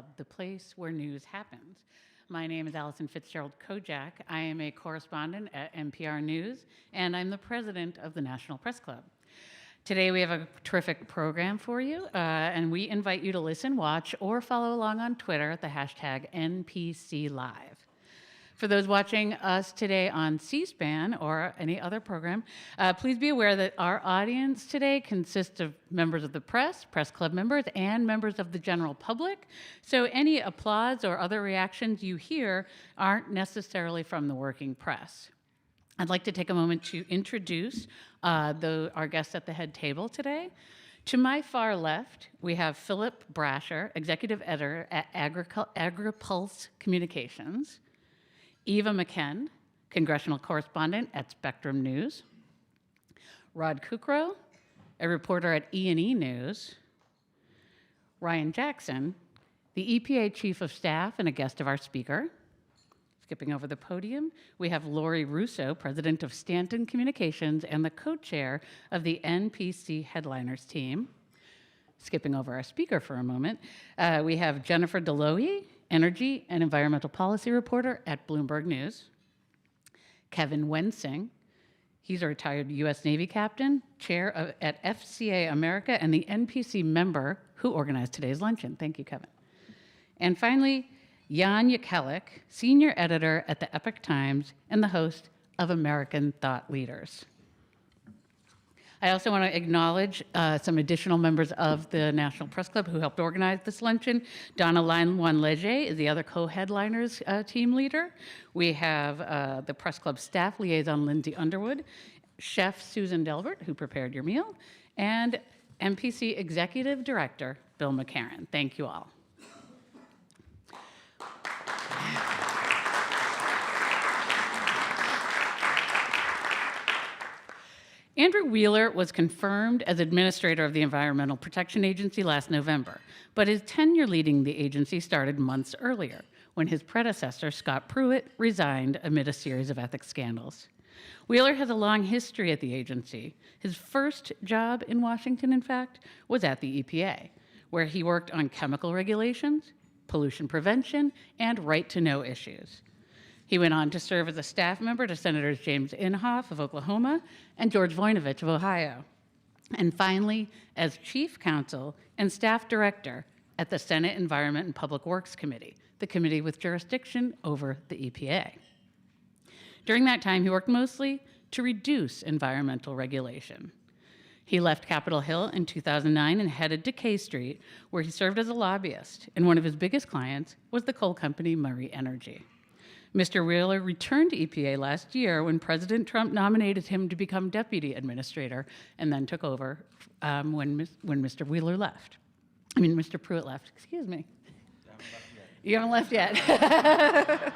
Club, the place where news happens. My name is Allison Fitzgerald Kojak. I am a correspondent at NPR News, and I'm the president of the National Press Club. Today we have a terrific program for you, and we invite you to listen, watch, or follow along on Twitter at the hashtag NPCLive. For those watching us today on C-SPAN or any other program, please be aware that our audience today consists of members of the press club members, and members of the general public. So any applause or other reactions you hear aren't necessarily from the working press. I'd like to take a moment to introduce our guests at the head table today. To my far left, we have Philip Brasher, Executive Editor at AgriPulse Communications. Eva McKen, Congressional Correspondent at Spectrum News. Rod Kukrow, a reporter at E&E News. Ryan Jackson, the EPA Chief of Staff and a guest of our speaker. Skipping over the podium, we have Lori Russo, President of Stanton Communications and the co-chair of the NPC Headliners team. Skipping over our speaker for a moment, we have Jennifer Delohe, Energy and Environmental Policy Reporter at Bloomberg News. Kevin Wensing, he's a retired U.S. Navy captain, chair at FCA America, and the NPC member who organized today's luncheon. Thank you, Kevin. And finally, Jan Jekielek, senior editor at the Epoch Times and the host of American Thought Leaders. I also want to acknowledge some additional members of the National Press Club who helped organize this luncheon. Donna Lanwan-Leger is the other co-headliners team leader. We have the Press Club staff liaison, Lindsay Underwood, Chef Susan Delbert, who prepared your meal, and NPC Executive Director, Bill McCarran. Thank you all. Andrew Wheeler was confirmed as administrator of the Environmental Protection Agency last November, but his tenure leading the agency started months earlier, when his predecessor, Scott Pruitt, resigned amid a series of ethics scandals. Wheeler has a long history at the agency. His first job in Washington, in fact, was at the EPA, where he worked on chemical regulations, pollution prevention, and right-to-know issues. He went on to serve as a staff member to Senators James Inhofe of Oklahoma and George Voinovich of Ohio. And finally, as chief counsel and staff director at the Senate Environment and Public Works Committee, the committee with jurisdiction over the EPA. During that time, he worked mostly to reduce environmental regulation. He left Capitol Hill in 2009 and headed to K Street, where he served as a lobbyist, and one of his biggest clients was the coal company Murray Energy. Mr. Wheeler returned to EPA last year when President Trump nominated him to become deputy administrator, and then took over when Mr. Wheeler left. I mean, Mr. Pruitt left, excuse me. You haven't left yet.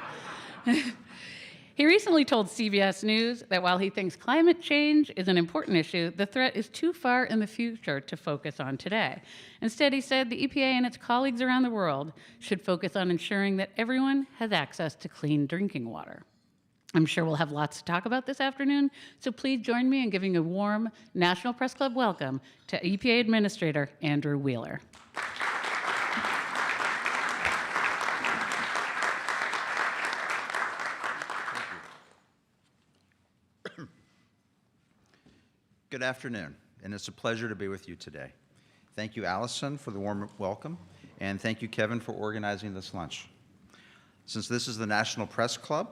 He recently told CBS News that while he thinks climate change is an important issue, the threat is too far in the future to focus on today. Instead, he said the EPA and its colleagues around the world should focus on ensuring that everyone has access to clean drinking water. I'm sure we'll have lots to talk about this afternoon, so please join me in giving a warm National Press Club welcome to EPA Administrator Andrew Wheeler. Good afternoon, and it's a pleasure to be with you today. Thank you, Allison, for the warm welcome, and thank you, Kevin, for organizing this lunch. Since this is the National Press Club,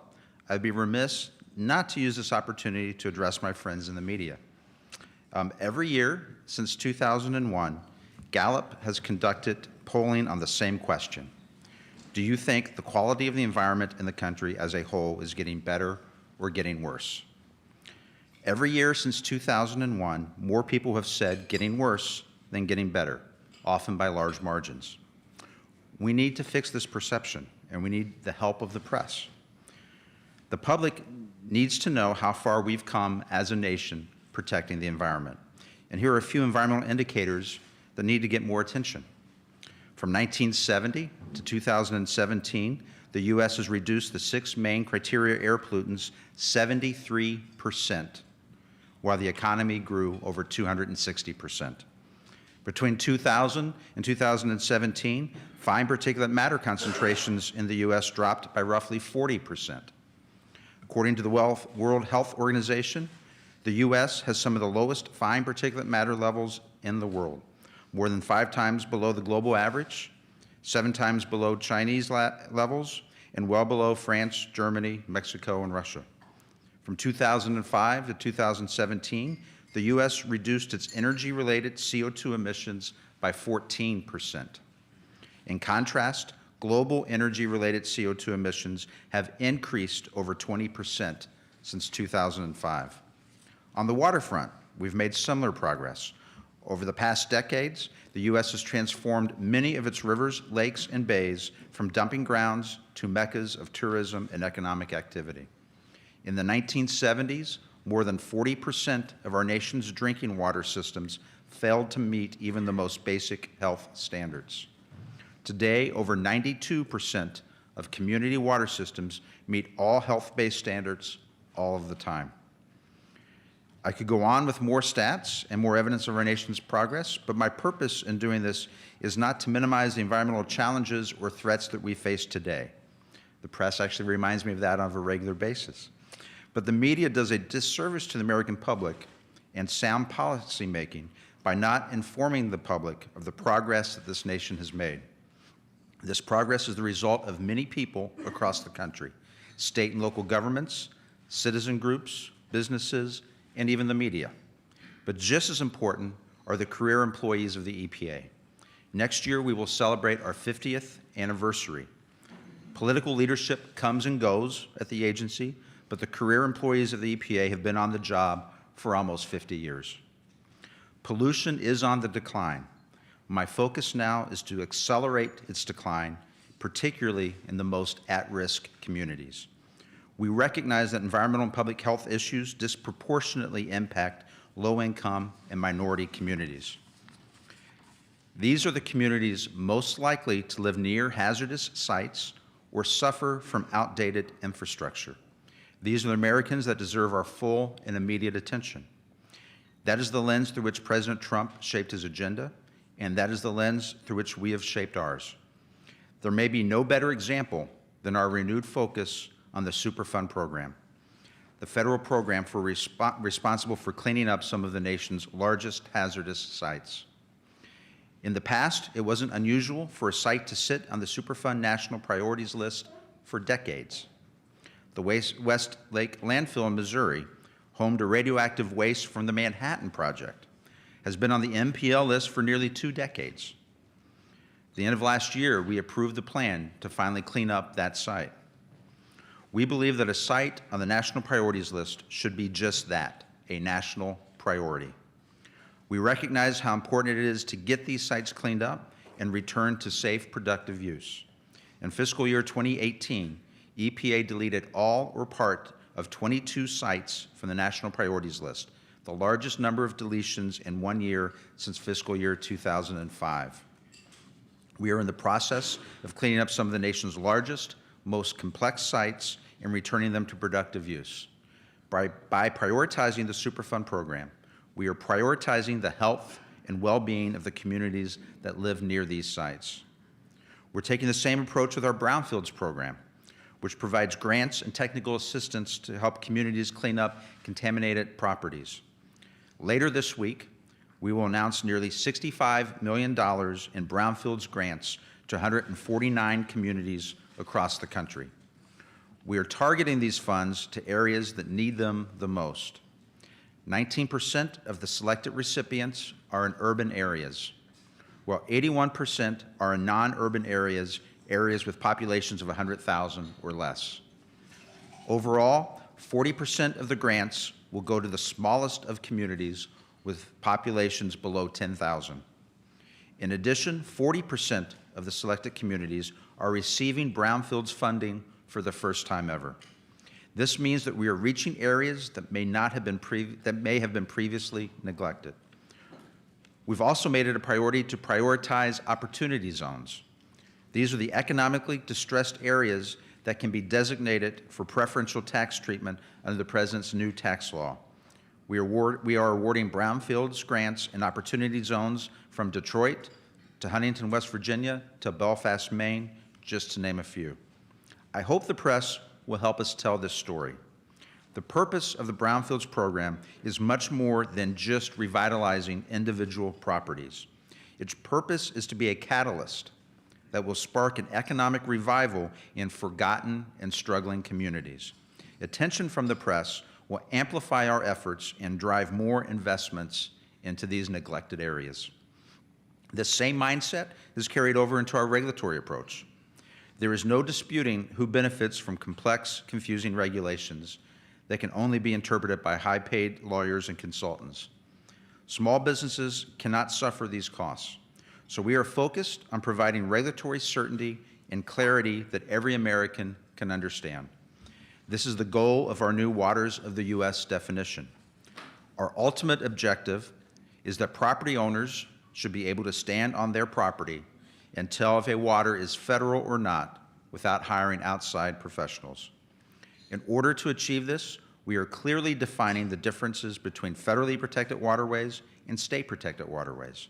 I'd be remiss not to use this opportunity to address my friends in the media. Every year since 2001, Gallup has conducted polling on the same question. Do you think the quality of the environment in the country as a whole is getting better or getting worse? Every year since 2001, more people have said getting worse than getting better, often by large margins. We need to fix this perception, and we need the help of the press. The public needs to know how far we've come as a nation protecting the environment. And here are a few environmental indicators that need to get more attention. From 1970 to 2017, the U.S. has reduced the 6 main criteria air pollutants 73%, while the economy grew over 260%. Between 2000 and 2017, fine particulate matter concentrations in the U.S. dropped by roughly 40%. According to the World Health Organization, the U.S. has some of the lowest fine particulate matter levels in the world, more than 5 times below the global average, 7 times below Chinese levels, and well below France, Germany, Mexico, and Russia. From 2005 to 2017, the U.S. reduced its energy-related CO2 emissions by 14%. In contrast, global energy-related CO2 emissions have increased over 20% since 2005. On the waterfront, we've made similar progress. Over the past decades, the U.S. has transformed many of its rivers, lakes, and bays from dumping grounds to meccas of tourism and economic activity. In the 1970s, more than 40% of our nation's drinking water systems failed to meet even the most basic health standards. Today, over 92% of community water systems meet all health-based standards all of the time. I could go on with more stats and more evidence of our nation's progress, but my purpose in doing this is not to minimize the environmental challenges or threats that we face today. The press actually reminds me of that on a regular basis. But the media does a disservice to the American public and sound policymaking by not informing the public of the progress that this nation has made. This progress is the result of many people across the country, state and local governments, citizen groups, businesses, and even the media. But just as important are the career employees of the EPA. Next year, we will celebrate our 50th anniversary. Political leadership comes and goes at the agency, but the career employees of the EPA have been on the job for almost 50 years. Pollution is on the decline. My focus now is to accelerate its decline, particularly in the most at-risk communities. We recognize that environmental and public health issues disproportionately impact low-income and minority communities. These are the communities most likely to live near hazardous sites or suffer from outdated infrastructure. These are the Americans that deserve our full and immediate attention. That is the lens through which President Trump shaped his agenda, and that is the lens through which we have shaped ours. There may be no better example than our renewed focus on the Superfund program, the federal program responsible for cleaning up some of the nation's largest hazardous sites. In the past, it wasn't unusual for a site to sit on the Superfund national priorities list for decades. The West Lake landfill in Missouri, home to radioactive waste from the Manhattan Project, has been on the MPL list for nearly 2 decades. At the end of last year, we approved the plan to finally clean up that site. We believe that a site on the national priorities list should be just that, a national priority. We recognize how important it is to get these sites cleaned up and returned to safe, productive use. In fiscal year 2018, EPA deleted all or part of 22 sites from the national priorities list, the largest number of deletions in 1 year since fiscal year 2005. We are in the process of cleaning up some of the nation's largest, most complex sites and returning them to productive use. By prioritizing the Superfund program, we are prioritizing the health and well-being of the communities that live near these sites. We're taking the same approach with our Brownfields program, which provides grants and technical assistance to help communities clean up contaminated properties. Later this week, we will announce nearly $65 million in Brownfields grants to 149 communities across the country. We are targeting these funds to areas that need them the most. 19% of the selected recipients are in urban areas, while 81% are in non-urban areas with populations of 100,000 or less. Overall, 40% of the grants will go to the smallest of communities with populations below 10,000. In addition, 40% of the selected communities are receiving Brownfields funding for the first time ever. This means that we are reaching areas that may have been previously neglected. We've also made it a priority to prioritize opportunity zones. These are the economically distressed areas that can be designated for preferential tax treatment under the President's new tax law. We are awarding brownfields grants and opportunity zones from Detroit to Huntington, West Virginia, to Belfast, Maine, just to name a few. I hope the press will help us tell this story. The purpose of the Brownfields program is much more than just revitalizing individual properties. Its purpose is to be a catalyst that will spark an economic revival in forgotten and struggling communities. Attention from the press will amplify our efforts and drive more investments into these neglected areas. This same mindset is carried over into our regulatory approach. There is no disputing who benefits from complex, confusing regulations that can only be interpreted by high-paid lawyers and consultants. Small businesses cannot suffer these costs, so we are focused on providing regulatory certainty and clarity that every American can understand. This is the goal of our new Waters of the U.S. definition. Our ultimate objective is that property owners should be able to stand on their property and tell if a water is federal or not without hiring outside professionals. In order to achieve this, we are clearly defining the differences between federally protected waterways and state protected waterways.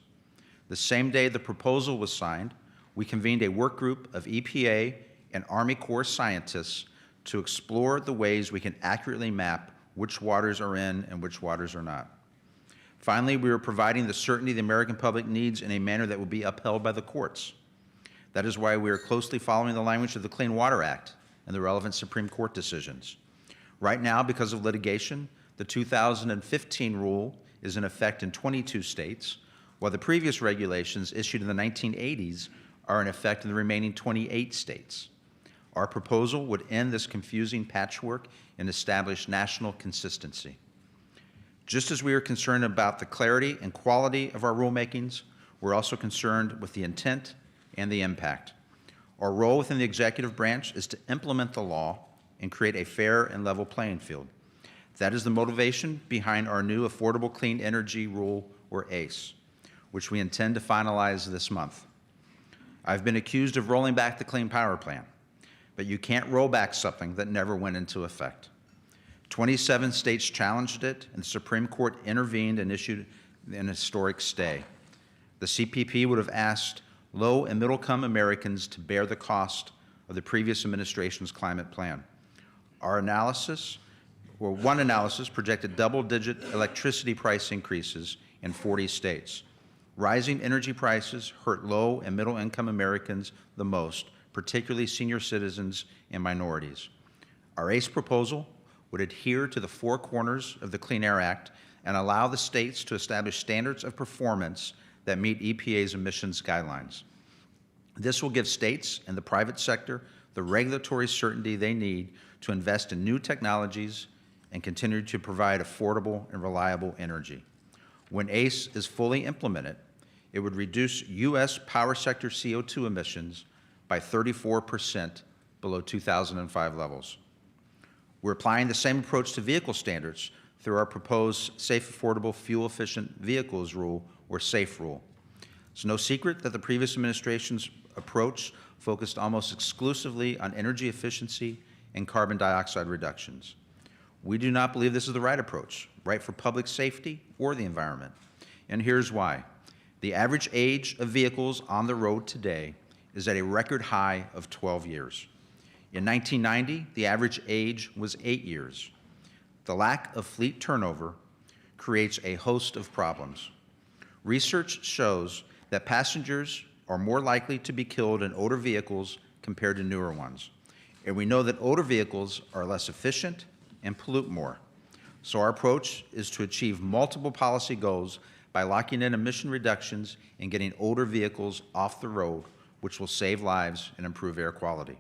The same day the proposal was signed, we convened a work group of EPA and Army Corps scientists to explore the ways we can accurately map which waters are in and which waters are not. Finally, we are providing the certainty the American public needs in a manner that will be upheld by the courts. That is why we are closely following the language of the Clean Water Act and the relevant Supreme Court decisions. Right now, because of litigation, the 2015 rule is in effect in 22 states, while the previous regulations issued in the 1980s are in effect in the remaining 28 states. Our proposal would end this confusing patchwork and establish national consistency. Just as we are concerned about the clarity and quality of our rulemakings, we're also concerned with the intent and the impact. Our role within the executive branch is to implement the law and create a fair and level playing field. That is the motivation behind our new Affordable Clean Energy Rule, or ACE, which we intend to finalize this month. I've been accused of rolling back the Clean Power Plan, but you can't roll back something that never went into effect. 27 states challenged it, and the Supreme Court intervened and issued an historic stay. The CPP would have asked low and middle-income Americans to bear the cost of the previous administration's climate plan. Our analysis, or one analysis, projected double-digit electricity price increases in 40 states. Rising energy prices hurt low and middle-income Americans the most, particularly senior citizens and minorities. Our ACE proposal would adhere to the four corners of the Clean Air Act and allow the states to establish standards of performance that meet EPA's emissions guidelines. This will give states and the private sector the regulatory certainty they need to invest in new technologies and continue to provide affordable and reliable energy. When ACE is fully implemented, it would reduce U.S. power sector CO2 emissions by 34% below 2005 levels. We're applying the same approach to vehicle standards through our proposed Safe, Affordable, Fuel-Efficient Vehicles Rule, or SAFE Rule. It's no secret that the previous administration's approach focused almost exclusively on energy efficiency and carbon dioxide reductions. We do not believe this is the right approach, right for public safety or the environment. And here's why. The average age of vehicles on the road today is at a record high of 12 years. In 1990, the average age was 8 years. The lack of fleet turnover creates a host of problems. Research shows that passengers are more likely to be killed in older vehicles compared to newer ones. And we know that older vehicles are less efficient and pollute more. So our approach is to achieve multiple policy goals by locking in emission reductions and getting older vehicles off the road, which will save lives and improve air quality.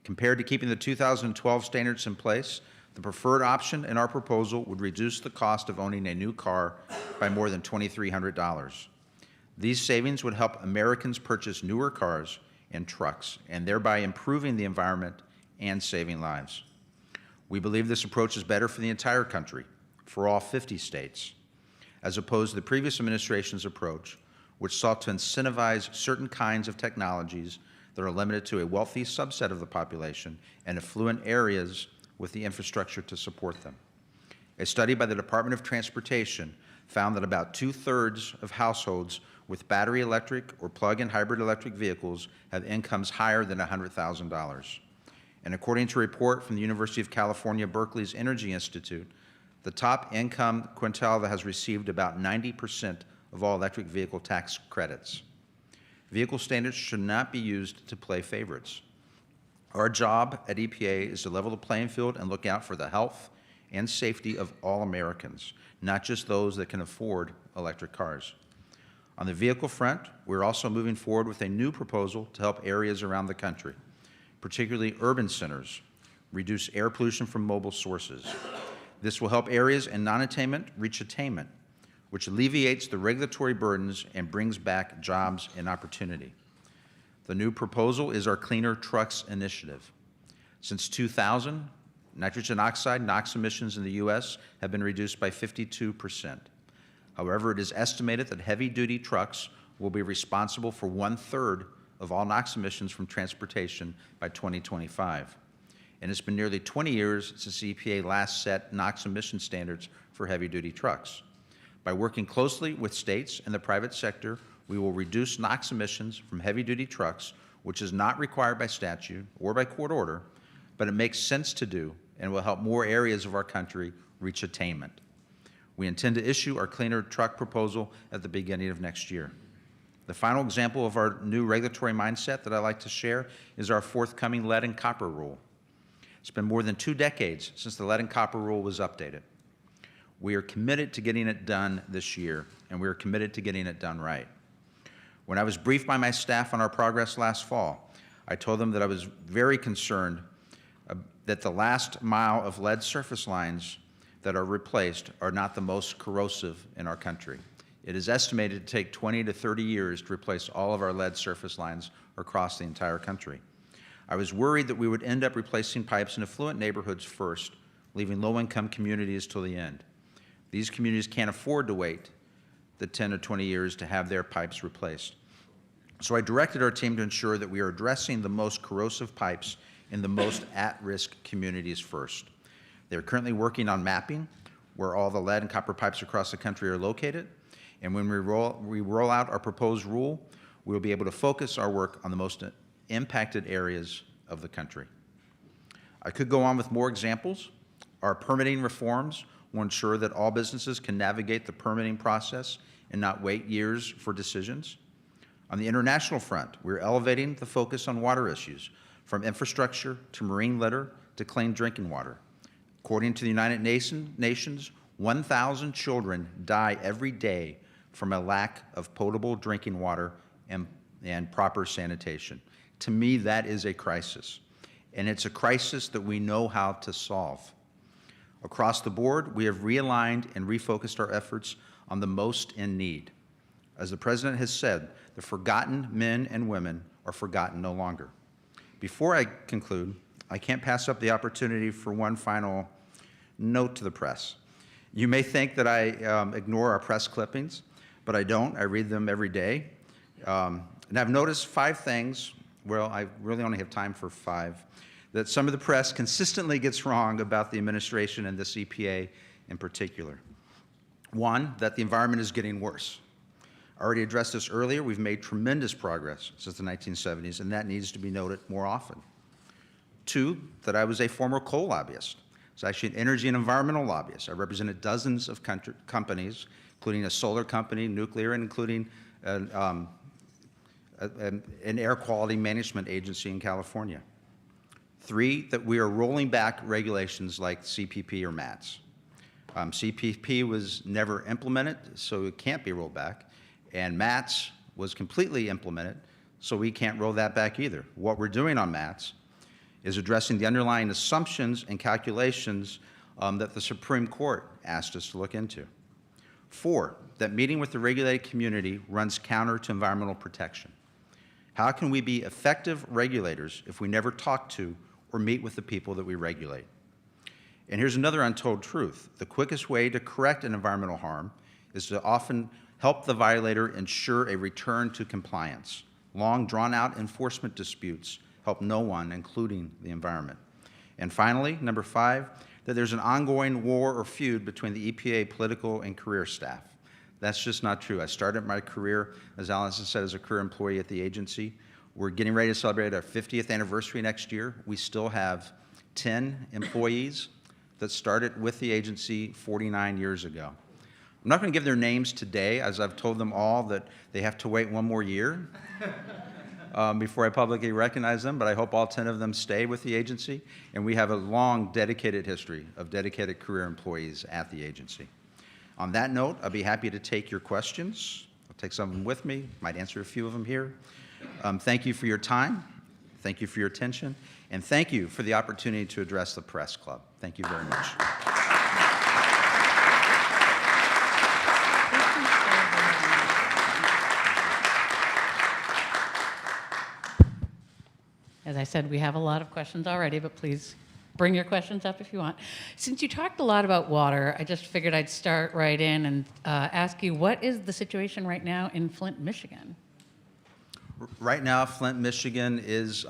Compared to keeping the 2012 standards in place, the preferred option in our proposal would reduce the cost of owning a new car by more than $2,300. These savings would help Americans purchase newer cars and trucks, and thereby improving the environment and saving lives. We believe this approach is better for the entire country, for all 50 states, as opposed to the previous administration's approach, which sought to incentivize certain kinds of technologies that are limited to a wealthy subset of the population and affluent areas with the infrastructure to support them. A study by the Department of Transportation found that about 2/3 of households with battery electric or plug-in hybrid electric vehicles have incomes higher than $100,000. And according to a report from the University of California, Berkeley's Energy Institute, the top income quintile that has received about 90% of all electric vehicle tax credits. Vehicle standards should not be used to play favorites. Our job at EPA is to level the playing field and look out for the health and safety of all Americans, not just those that can afford electric cars. On the vehicle front, we're also moving forward with a new proposal to help areas around the country, particularly urban centers, reduce air pollution from mobile sources. This will help areas in non-attainment reach attainment, which alleviates the regulatory burdens and brings back jobs and opportunity. The new proposal is our Cleaner Trucks Initiative. Since 2000, nitrogen oxide NOx emissions in the U.S. have been reduced by 52%. However, it is estimated that heavy-duty trucks will be responsible for 1/3 of all NOx emissions from transportation by 2025. And it's been nearly 20 years since EPA last set NOx emission standards for heavy-duty trucks. By working closely with states and the private sector, we will reduce NOx emissions from heavy-duty trucks, which is not required by statute or by court order, but it makes sense to do and will help more areas of our country reach attainment. We intend to issue our cleaner truck proposal at the beginning of next year. The final example of our new regulatory mindset that I'd like to share is our forthcoming lead and copper rule. It's been more than 2 decades since the lead and copper rule was updated. We are committed to getting it done this year, and we are committed to getting it done right. When I was briefed by my staff on our progress last fall, I told them that I was very concerned that the last mile of lead surface lines that are replaced are not the most corrosive in our country. It is estimated to take 20 to 30 years to replace all of our lead surface lines across the entire country. I was worried that we would end up replacing pipes in affluent neighborhoods first, leaving low-income communities till the end. These communities can't afford to wait the 10 or 20 years to have their pipes replaced. So I directed our team to ensure that we are addressing the most corrosive pipes in the most at-risk communities first. They're currently working on mapping where all the lead and copper pipes across the country are located, and when we roll out our proposed rule, we'll be able to focus our work on the most impacted areas of the country. I could go on with more examples. Our permitting reforms will ensure that all businesses can navigate the permitting process and not wait years for decisions. On the international front, we're elevating the focus on water issues, from infrastructure to marine litter to clean drinking water. According to the United Nations, 1,000 children die every day from a lack of potable drinking water and proper sanitation. To me, that is a crisis, and it's a crisis that we know how to solve. Across the board, we have realigned and refocused our efforts on the most in need. As the President has said, the forgotten men and women are forgotten no longer. Before I conclude, I can't pass up the opportunity for one final note to the press. You may think that I ignore our press clippings, but I don't. I read them every day. And I've noticed 5 things, well, I really only have time for 5, that some of the press consistently gets wrong about the administration and this EPA in particular. 1, that the environment is getting worse. I already addressed this earlier. We've made tremendous progress since the 1970s, and that needs to be noted more often. 2, that I was a former coal lobbyist. I was actually an energy and environmental lobbyist. I represented dozens of companies, including a solar company, nuclear, and including an air quality management agency in California. 3, that we are rolling back regulations like CPP or MATS. CPP was never implemented, so it can't be rolled back, and MATS was completely implemented, so we can't roll that back either. What we're doing on MATS is addressing the underlying assumptions and calculations that the Supreme Court asked us to look into. 4, that meeting with the regulated community runs counter to environmental protection. How can we be effective regulators if we never talk to or meet with the people that we regulate? And here's another untold truth. The quickest way to correct an environmental harm is to often help the violator ensure a return to compliance. Long, drawn-out enforcement disputes help no one, including the environment. And finally, number 5, that there's an ongoing war or feud between the EPA political and career staff. That's just not true. I started my career, as Allison said, as a career employee at the agency. We're getting ready to celebrate our 50th anniversary next year. We still have 10 employees that started with the agency 49 years ago. I'm not going to give their names today, as I've told them all that they have to wait one more year before I publicly recognize them, but I hope all 10 of them stay with the agency, and we have a long, dedicated history of dedicated career employees at the agency. On that note, I'll be happy to take your questions. I'll take some of them with me, might answer a few of them here. Thank you for your time, thank you for your attention, and thank you for the opportunity to address the Press Club. Thank you very much. As I said, we have a lot of questions already, but please bring your questions up if you want. Since you talked a lot about water, I just figured I'd start right in and ask you, what is the situation right now in Flint, Michigan? Right now, Flint, Michigan is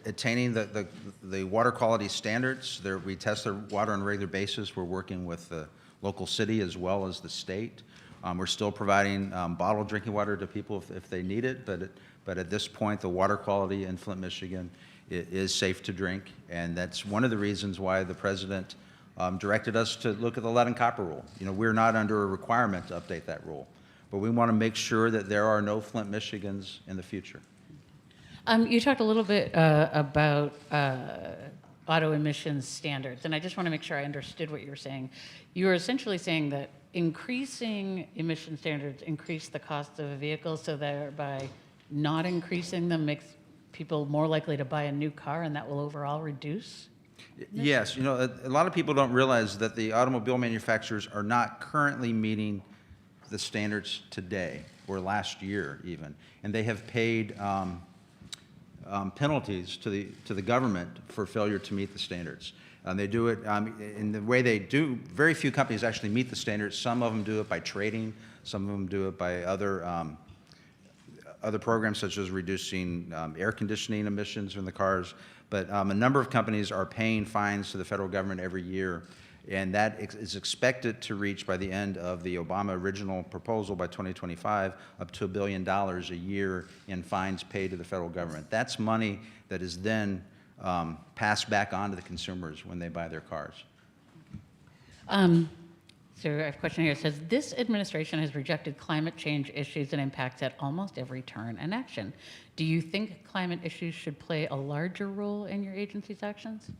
attaining the water quality standards. We test their water on a regular basis. We're working with the local city as well as the state. We're still providing bottled drinking water to people if they need it, but at this point, the water quality in Flint, Michigan is safe to drink, and that's one of the reasons why the president directed us to look at the lead and copper rule. You know, we're not under a requirement to update that rule, but we want to make sure that there are no Flint, Michigans in the future. You talked a little bit about auto emissions standards, and I just want to make sure I understood what you were saying. You were essentially saying that increasing emission standards increase the cost of a vehicle, so thereby not increasing them makes people more likely to buy a new car, and that will overall reduce? Yes, you know, a lot of people don't realize that the automobile manufacturers are not currently meeting the standards today or last year even, and they have paid penalties to the government for failure to meet the standards. They do it in the way they do. Very few companies actually meet the standards. Some of them do it by trading. Some of them do it by other programs such as reducing air conditioning emissions in the cars. But a number of companies are paying fines to the federal government every year, and that is expected to reach by the end of the Obama original proposal by 2025 up to $1 billion a year in fines paid to the federal government. That's money that is then passed back on to the consumers when they buy their cars. So I have a question here. It says, this administration has rejected climate change issues and impacts at almost every turn and action. Do you think climate issues should play a larger role in your agency's actions?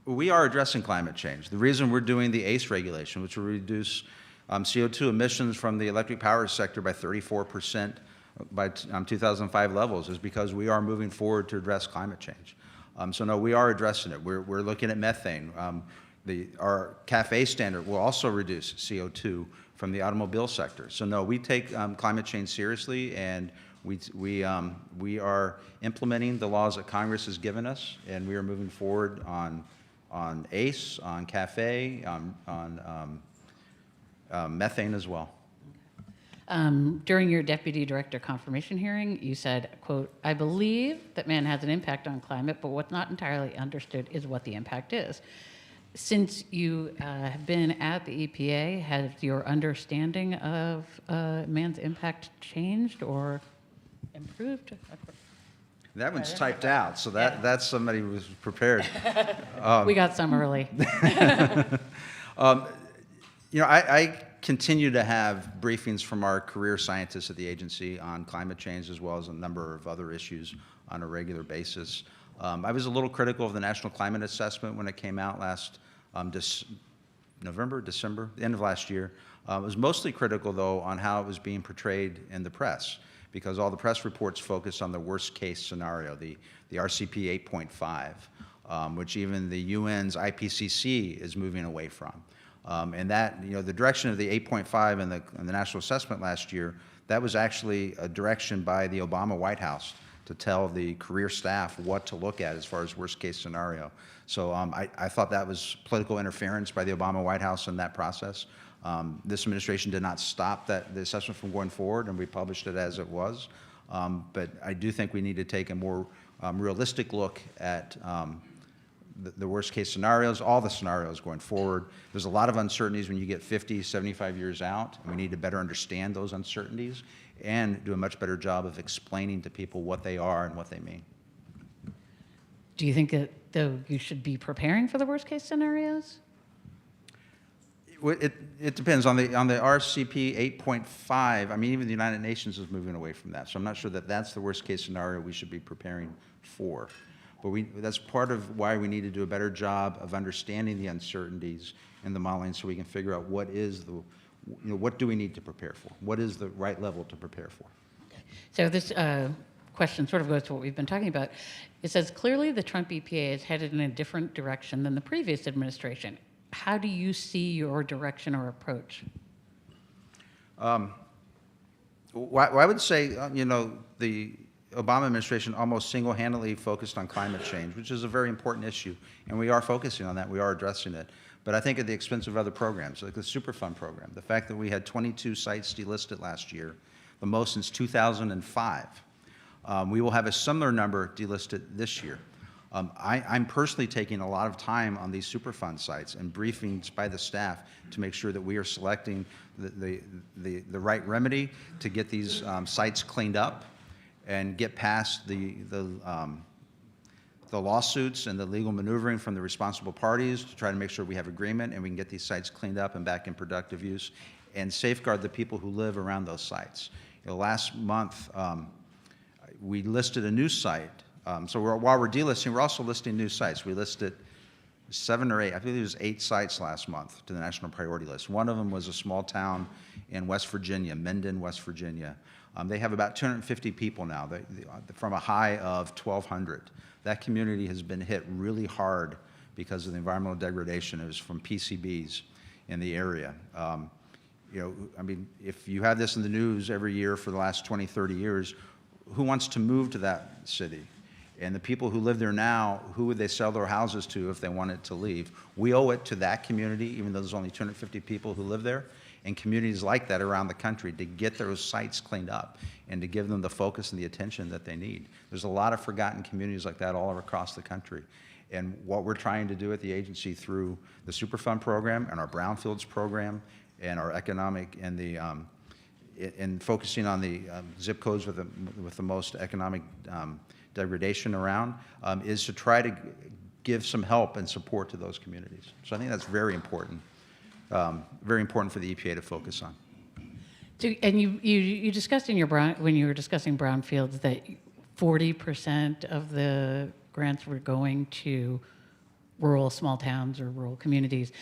We are addressing climate change. The reason we're doing the ACE regulation, which will reduce CO2 emissions from the electric power sector by 34% by 2005 levels, is because we are moving forward to address climate change. So no, we are addressing it. We're looking at methane. Our CAFE standard will also reduce CO2 from the automobile sector. So no, we take climate change seriously, and we are implementing the laws that Congress has given us, and we are moving forward on ACE, on CAFE, on methane as well. During your deputy director confirmation hearing, you said, quote, "I believe that man has an impact on climate, but what's not entirely understood is what the impact is." Since you have been at the EPA, has your understanding of man's impact changed or improved? That one's typed out, so that's somebody who was prepared. We got some early. You know, I continue to have briefings from our career scientists at the agency on climate change, as well as a number of other issues on a regular basis. I was a little critical of the National Climate Assessment when it came out last November, December, the end of last year. It was mostly critical, though, on how it was being portrayed in the press, because all the press reports focused on the worst case scenario, the RCP 8.5, which even the UN's IPCC is moving away from. And that, you know, the direction of the 8.5 in the National Assessment last year, that was actually a direction by the Obama White House to tell the career staff what to look at as far as worst case scenario. So I thought that was political interference by the Obama White House in that process. This administration did not stop the assessment from going forward, and we published it as it was. But I do think we need to take a more realistic look at the worst case scenarios, all the scenarios going forward. There's a lot of uncertainties when you get 50, 75 years out, and we need to better understand those uncertainties and do a much better job of explaining to people what they are and what they mean. Do you think that, though, you should be preparing for the worst case scenarios? It depends on the RCP 8.5. I mean, even the United Nations is moving away from that. So I'm not sure that that's the worst case scenario we should be preparing for. But that's part of why we need to do a better job of understanding the uncertainties in the modeling, so we can figure out what is the, what do we need to prepare for? What is the right level to prepare for? So this question sort of goes to what we've been talking about. It says, clearly the Trump EPA is headed in a different direction than the previous administration. How do you see your direction or approach? Well, I would say, the Obama administration almost single-handedly focused on climate change, which is a very important issue, and we are focusing on that. We are addressing it. But I think at the expense of other programs, like the Superfund program, the fact that we had 22 sites delisted last year, the most since 2005. We will have a similar number delisted this year. I'm personally taking a lot of time on these Superfund sites and briefings by the staff to make sure that we are selecting the right remedy to get these sites cleaned up and get past the lawsuits and the legal maneuvering from the responsible parties to try to make sure we have agreement and we can get these sites cleaned up and back in productive use and safeguard the people who live around those sites. Last month, we listed a new site. So while we're delisting, we're also listing new sites. We listed 7 or 8, I believe it was 8 sites last month to the national priority list. One of them was a small town in West Virginia, Minden, West Virginia. They have about 250 people now, from a high of 1,200. That community has been hit really hard because of the environmental degradation. It was from PCBs in the area. I mean, if you have this in the news every year for the last 20, 30 years, who wants to move to that city? And the people who live there now, who would they sell their houses to if they wanted to leave? We owe it to that community, even though there's only 250 people who live there, and communities like that around the country, to get those sites cleaned up and to give them the focus and the attention that they need. There's a lot of forgotten communities like that all across the country. And what we're trying to do at the agency through the Superfund program and our Brownfields program and our economic and the and focusing on the zip codes with the most economic degradation around, is to try to give some help and support to those communities. So I think that's very important for the EPA to focus on. So, and you discussed in your when you were discussing brownfields that 40% of the grants were going to rural small towns or rural communities.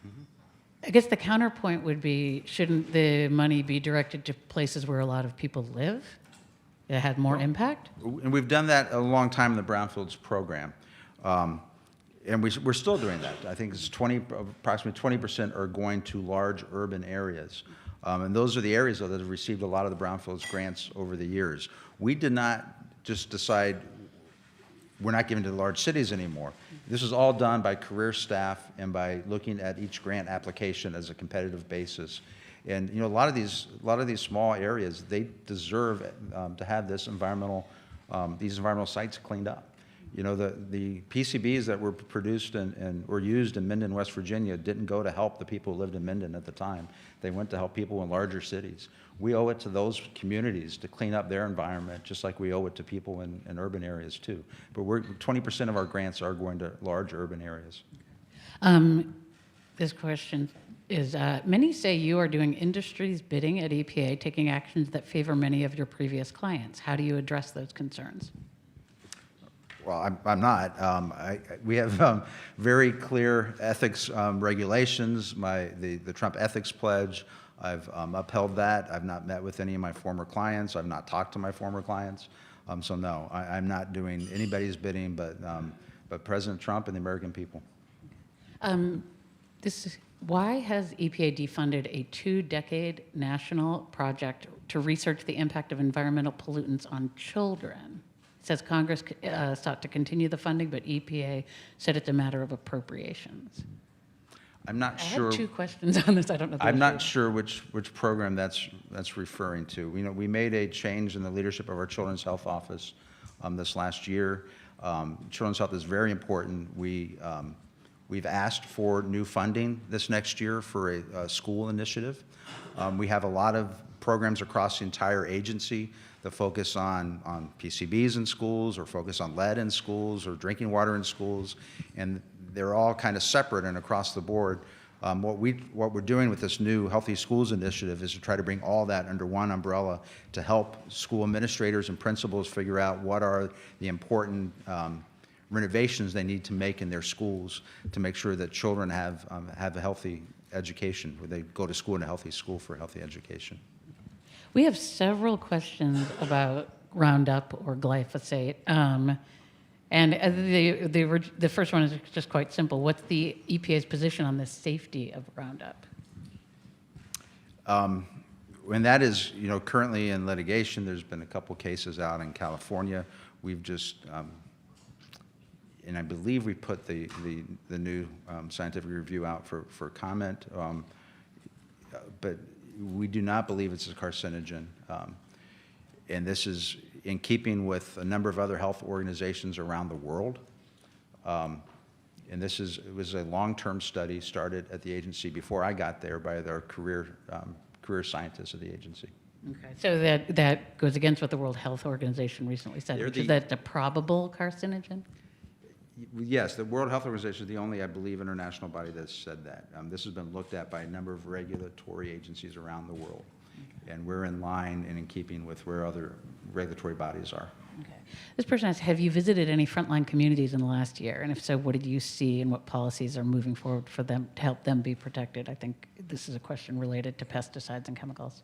Mm-hmm. I guess the counterpoint would be, shouldn't the money be directed to places where a lot of people live? It had more impact? And we've done that a long time in the Brownfields program. And we're still doing that. I think it's approximately 20% are going to large urban areas. And those are the areas, though, that have received a lot of the Brownfields grants over the years. We did not just decide we're not giving to the large cities anymore. This is all done by career staff and by looking at each grant application as a competitive basis. And a lot of these small areas, they deserve to have these environmental sites cleaned up. The PCBs that were produced and were used in Minden, West Virginia, didn't go to help the people who lived in Minden at the time. They went to help people in larger cities. We owe it to those communities to clean up their environment, just like we owe it to people in urban areas too. But 20% of our grants are going to large urban areas. This question is, many say you are doing industry's bidding at EPA, taking actions that favor many of your previous clients. How do you address those concerns? Well, I'm not. We have very clear ethics regulations. The Trump Ethics Pledge, I've upheld that. I've not met with any of my former clients. I've not talked to my former clients. So no, I'm not doing anybody's bidding but President Trump and the American people. Why has EPA defunded a 2-decade national project to research the impact of environmental pollutants on children? It says Congress sought to continue the funding, but EPA said it's a matter of appropriations. I'm not sure. I have 2 questions on this. I don't know. I'm not sure which program that's referring to. We made a change in the leadership of our Children's Health Office this last year. Children's health is very important. We've asked for new funding this next year for a school initiative. We have a lot of programs across the entire agency that focus on PCBs in schools, or focus on lead in schools, or drinking water in schools, and they're all kind of separate and across the board. What we're doing with this new Healthy Schools initiative is to try to bring all that under one umbrella to help school administrators and principals figure out what are the important renovations they need to make in their schools to make sure that children have a healthy education, where they go to school in a healthy school for a healthy education. We have several questions about Roundup or glyphosate. And the first one is just quite simple. What's the EPA's position on the safety of Roundup? And that is, currently in litigation. There's been a couple cases out in California. We've just, and I believe we put the new scientific review out for comment, but we do not believe it's a carcinogen. And this is in keeping with a number of other health organizations around the world. And it was a long-term study started at the agency before I got there by their career scientists of the agency. Okay, so that goes against what the World Health Organization recently said, which is that it's a probable carcinogen? Yes, the World Health Organization is the only, I believe, international body that's said that. This has been looked at by a number of regulatory agencies around the world. And we're in line and in keeping with where other regulatory bodies are. Okay. This person asks, have you visited any frontline communities in the last year? And if so, what did you see and what policies are moving forward for them to help them be protected? I think this is a question related to pesticides and chemicals.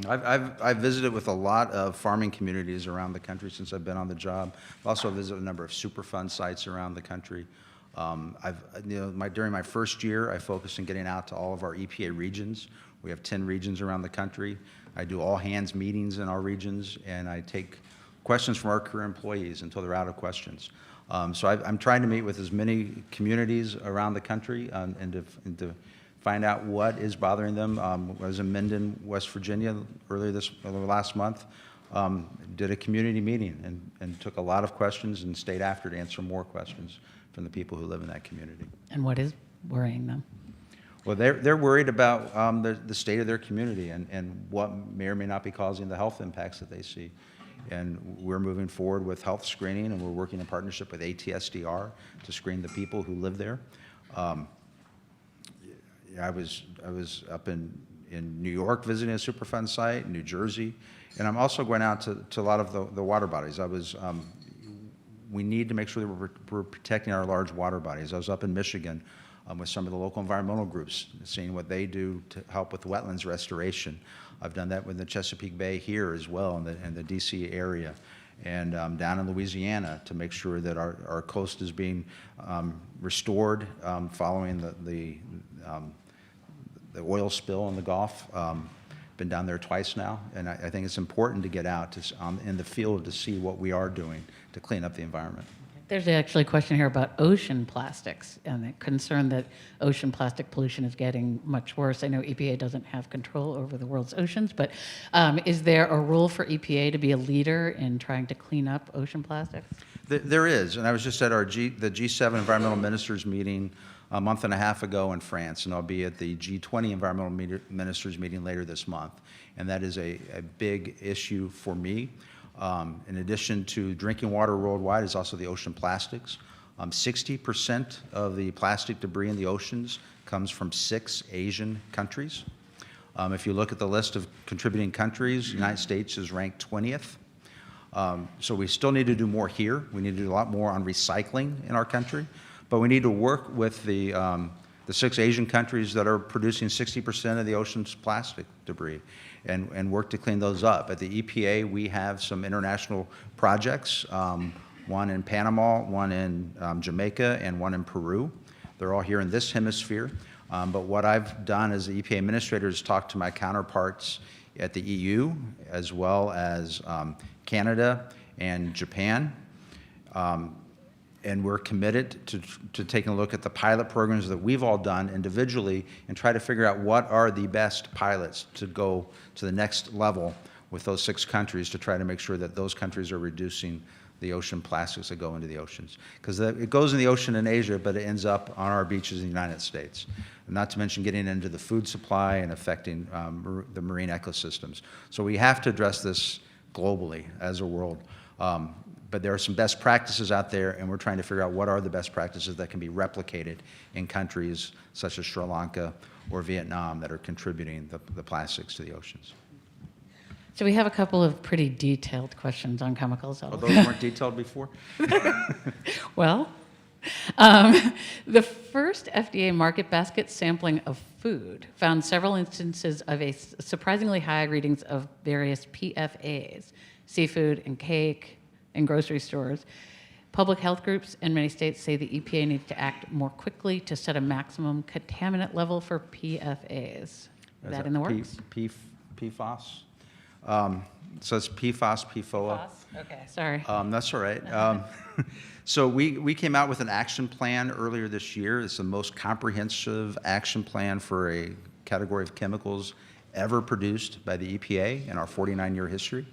I've visited with a lot of farming communities around the country since I've been on the job. I've also visited a number of Superfund sites around the country. During my first year, I focused on getting out to all of our EPA regions. We have 10 regions around the country. I do all hands meetings in our regions, and I take questions from our career employees until they're out of questions. So I'm trying to meet with as many communities around the country and to find out what is bothering them. I was in Minden, West Virginia last month. Did a community meeting and took a lot of questions and stayed after to answer more questions from the people who live in that community. And what is worrying them? Well, they're worried about the state of their community and what may or may not be causing the health impacts that they see. And we're moving forward with health screening, and we're working in partnership with ATSDR to screen the people who live there. I was up in New York visiting a Superfund site, in New Jersey, and I'm also going out to a lot of the water bodies. We need to make sure that we're protecting our large water bodies. I was up in Michigan with some of the local environmental groups, seeing what they do to help with wetlands restoration. I've done that with the Chesapeake Bay here as well, in the DC area, and down in Louisiana to make sure that our coast is being restored following the oil spill in the Gulf. Been down there twice now, and I think it's important to get out in the field to see what we are doing to clean up the environment. There's actually a question here about ocean plastics and the concern that ocean plastic pollution is getting much worse. I know EPA doesn't have control over the world's oceans, but is there a role for EPA to be a leader in trying to clean up ocean plastics? There is, and I was just at the G7 Environmental Ministers meeting a month and a half ago in France, and I'll be at the G20 Environmental Ministers meeting later this month, and that is a big issue for me. In addition to drinking water worldwide is also the ocean plastics. 60% of the plastic debris in the oceans comes from 6 Asian countries. If you look at the list of contributing countries, the United States is ranked 20th. So we still need to do more here. We need to do a lot more on recycling in our country, but we need to work with the 6 Asian countries that are producing 60% of the ocean's plastic debris and work to clean those up. At the EPA, we have some international projects, one in Panama, one in Jamaica, and one in Peru. They're all here in this hemisphere. But what I've done as the EPA Administrator is talk to my counterparts at the EU, as well as Canada and Japan. And we're committed to taking a look at the pilot programs that we've all done individually and try to figure out what are the best pilots to go to the next level with those 6 countries to try to make sure that those countries are reducing the ocean plastics that go into the oceans. Because it goes in the ocean in Asia, but it ends up on our beaches in the United States. Not to mention getting into the food supply and affecting the marine ecosystems. So we have to address this globally as a world. But there are some best practices out there, and we're trying to figure out what are the best practices that can be replicated in countries such as Sri Lanka or Vietnam that are contributing the plastics to the oceans. So we have a couple of pretty detailed questions on chemicals. Oh, those weren't detailed before? Well, the first FDA market basket sampling of food found several instances of surprisingly high readings of various PFAs, seafood and cake in grocery stores. Public health groups in many states say the EPA needs to act more quickly to set a maximum contaminant level for PFAs. Is that in the works? PFAS? So it's PFAS, PFOA. Okay, sorry. That's all right. So we came out with an action plan earlier this year. It's the most comprehensive action plan for a category of chemicals ever produced by the EPA in our 49-year history.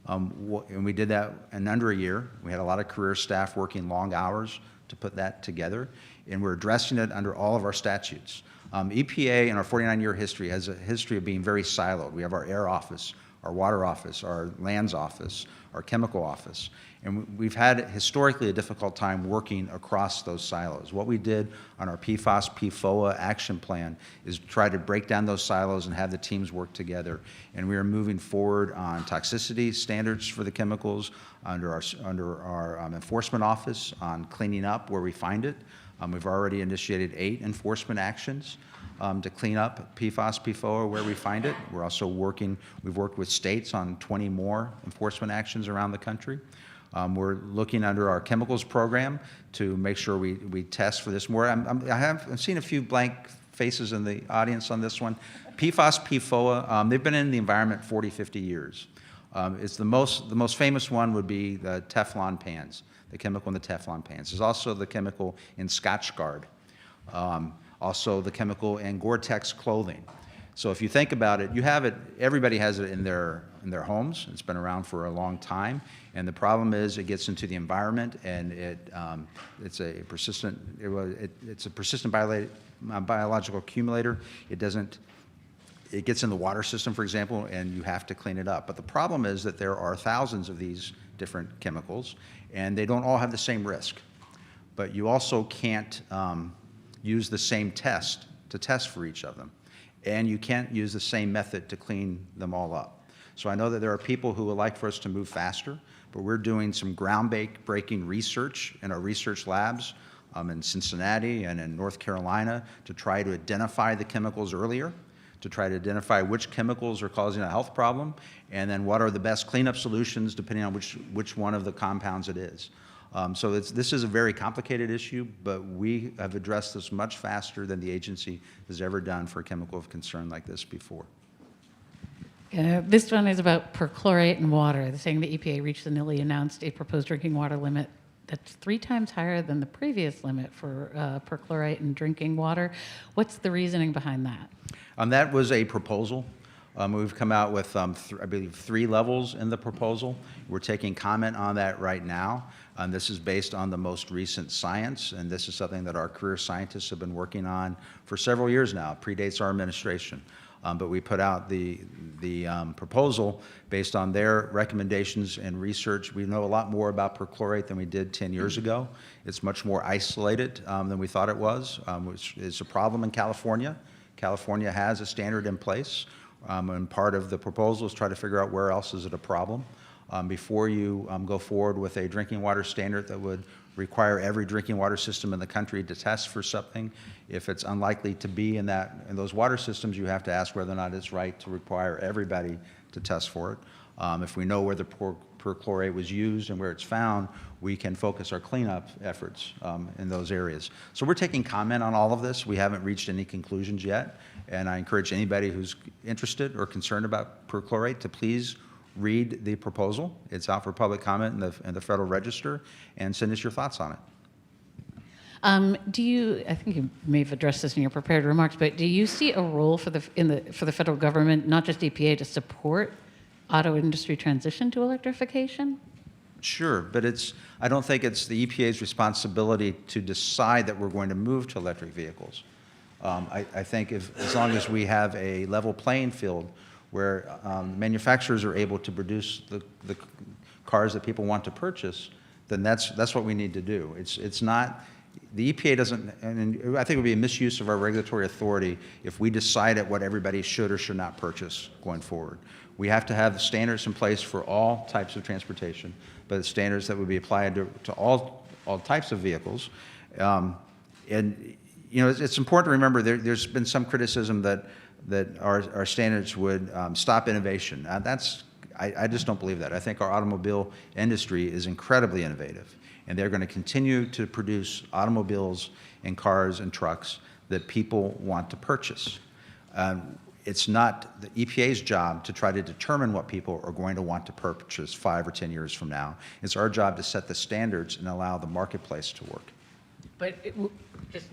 And we did that in under a year. We had a lot of career staff working long hours to put that together, and we're addressing it under all of our statutes. EPA in our 49-year history has a history of being very siloed. We have our air office, our water office, our lands office, our chemical office. And we've had historically a difficult time working across those silos. What we did on our PFAS, PFOA action plan is try to break down those silos and have the teams work together. And we are moving forward on toxicity standards for the chemicals under our enforcement office on cleaning up where we find it. We've already initiated 8 enforcement actions to clean up PFAS, PFOA where we find it. We're also we've worked with states on 20 more enforcement actions around the country. We're looking under our chemicals program to make sure we test for this more. I've seen a few blank faces in the audience on this one. PFAS, PFOA, they've been in the environment 40, 50 years. It's the most famous one would be the Teflon pans, the chemical in the Teflon pans. There's also the chemical in Scotchgard, also the chemical in Gore-Tex clothing. So if you think about it, everybody has it in their homes. It's been around for a long time. And the problem is it gets into the environment, and it's a persistent biological accumulator. It gets in the water system, for example, and you have to clean it up. But the problem is that there are thousands of these different chemicals, and they don't all have the same risk. But you also can't use the same test to test for each of them. And you can't use the same method to clean them all up. So I know that there are people who would like for us to move faster, but we're doing some groundbreaking research in our research labs in Cincinnati and in North Carolina to try to identify the chemicals earlier, to try to identify which chemicals are causing a health problem, and then what are the best cleanup solutions depending on which one of the compounds it is. So this is a very complicated issue, but we have addressed this much faster than the agency has ever done for a chemical of concern like this before. This one is about perchlorate in water. They're saying the EPA recently announced a proposed drinking water limit that's 3 times higher than the previous limit for perchlorate in drinking water. What's the reasoning behind that? That was a proposal. We've come out with, I believe, 3 levels in the proposal. We're taking comment on that right now. This is based on the most recent science, and this is something that our career scientists have been working on for several years now. It predates our administration. But we put out the proposal based on their recommendations and research. We know a lot more about perchlorate than we did 10 years ago. It's much more isolated than we thought it was, which is a problem in California. California has a standard in place, and part of the proposal is try to figure out where else is it a problem. Before you go forward with a drinking water standard that would require every drinking water system in the country to test for something. If it's unlikely to be in those water systems, you have to ask whether or not it's right to require everybody to test for it. If we know where the perchlorate was used and where it's found, we can focus our cleanup efforts in those areas. So we're taking comment on all of this. We haven't reached any conclusions yet, and I encourage anybody who's interested or concerned about perchlorate to please read the proposal. It's out for public comment in the Federal Register, and send us your thoughts on it. I think you may have addressed this in your prepared remarks, but do you see a role for the federal government, not just EPA, to support auto industry transition to electrification? Sure, but I don't think it's the EPA's responsibility to decide that we're going to move to electric vehicles. I think as long as we have a level playing field where manufacturers are able to produce the cars that people want to purchase, then that's what we need to do. It's not, the EPA doesn't, and I think it would be a misuse of our regulatory authority if we decided what everybody should or should not purchase going forward. We have to have standards in place for all types of transportation, but standards that would be applied to all types of vehicles. And you know, it's important to remember there's been some criticism that our standards would stop innovation. I just don't believe that. I think our automobile industry is incredibly innovative, and they're going to continue to produce automobiles and cars and trucks that people want to purchase. It's not the EPA's job to try to determine what people are going to want to purchase 5 or 10 years from now. It's our job to set the standards and allow the marketplace to work. But just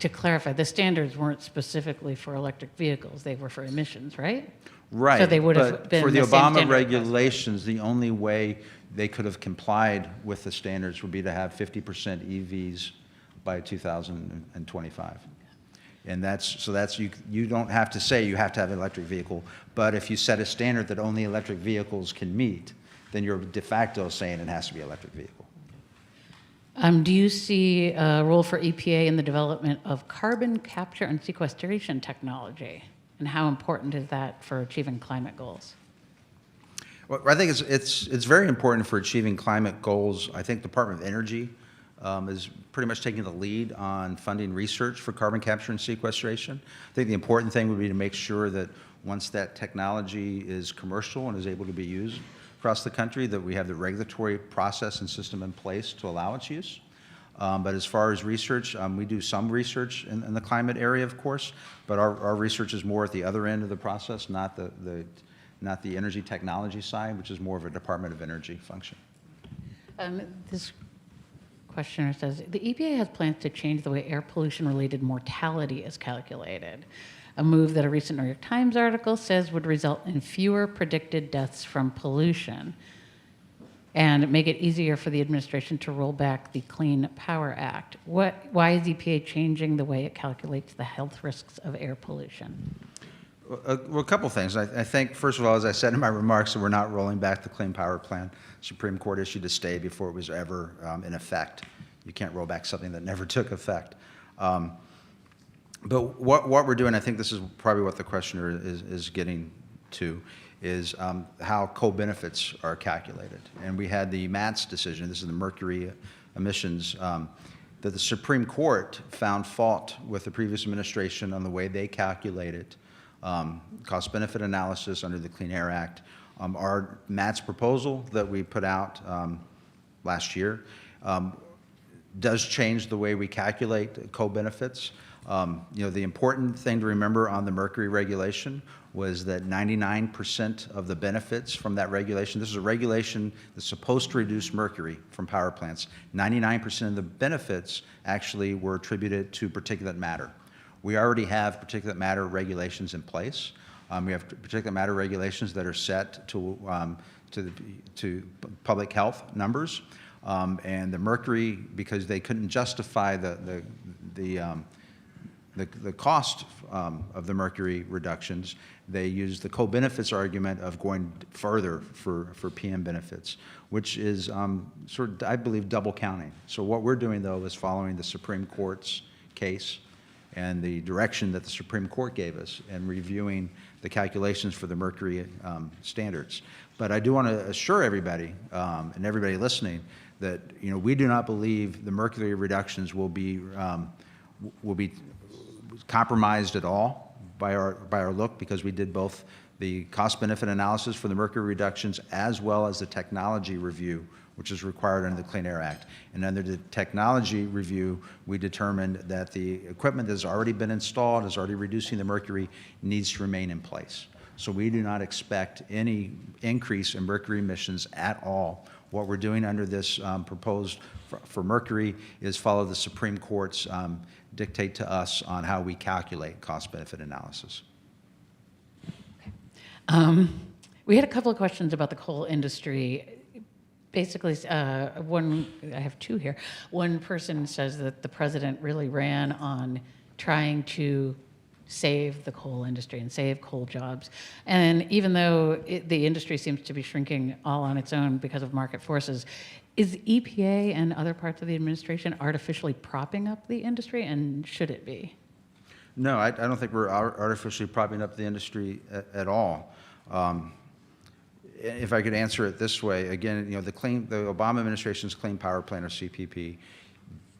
to clarify, the standards weren't specifically for electric vehicles, they were for emissions, right? Right. So they would have but been for the the same Obama standard regulations, the only way they could have complied with the standards would be to have 50% EVs by 2025. And you don't have to say you have to have an electric vehicle, but if you set a standard that only electric vehicles can meet, then you're de facto saying it has to be an electric vehicle. Do you see a role for EPA in the development of carbon capture and sequestration technology? And how important is that for achieving climate goals? Well, I think it's very important for achieving climate goals. I think the Department of Energy is pretty much taking the lead on funding research for carbon capture and sequestration. I think the important thing would be to make sure that once that technology is commercial and is able to be used across the country, that we have the regulatory process and system in place to allow its use. But as far as research, we do some research in the climate area, of course, but our research is more at the other end of the process, not the energy technology side, which is more of a Department of Energy function. This questioner says, the EPA has plans to change the way air pollution-related mortality is calculated, a move that a recent New York Times article says would result in fewer predicted deaths from pollution and make it easier for the administration to roll back the Clean Power Act. Why is EPA changing the way it calculates the health risks of air pollution? Well, a couple things. I think, first of all, as I said in my remarks, that we're not rolling back the Clean Power Plan. Supreme Court issued a stay before it was ever in effect. You can't roll back something that never took effect. But what we're doing, I think this is probably what the questioner is getting to, is how co-benefits are calculated. And we had the MATS decision, this is the mercury emissions, that the Supreme Court found fault with the previous administration on the way they calculated cost-benefit analysis under the Clean Air Act. Our MATS proposal that we put out last year does change the way we calculate co-benefits. You know, the important thing to remember on the mercury regulation was that 99% of the benefits from that regulation, this is a regulation that's supposed to reduce mercury from power plants, 99% of the benefits actually were attributed to particulate matter. We already have particulate matter regulations in place. We have particulate matter regulations that are set to public health numbers. And the mercury, because they couldn't justify the cost of the mercury reductions, they used the co-benefits argument of going further for PM benefits, which is sort of, I believe, double counting. So what we're doing, though, is following the Supreme Court's case and the direction that the Supreme Court gave us and reviewing the calculations for the mercury standards. But I do want to assure everybody and everybody listening that, you know, we do not believe the mercury reductions will be compromised at all by our look, because we did both the cost-benefit analysis for the mercury reductions as well as the technology review, which is required under the Clean Air Act. And under the technology review, we determined that the equipment that has already been installed, is already reducing the mercury, needs to remain in place. So we do not expect any increase in mercury emissions at all. What we're doing under this proposed for mercury is follow the Supreme Court's dictate to us on how we calculate cost-benefit analysis. We had a couple of questions about the coal industry. basically, I have two here. One person says that the president really ran on trying to save the coal industry and save coal jobs. And even though the industry seems to be shrinking all on its own because of market forces, is EPA and other parts of the administration artificially propping up the industry, and should it be? No, I don't think we're artificially propping up the industry at all. If I could answer it this way, again, the Obama administration's Clean Power Plan, or CPP,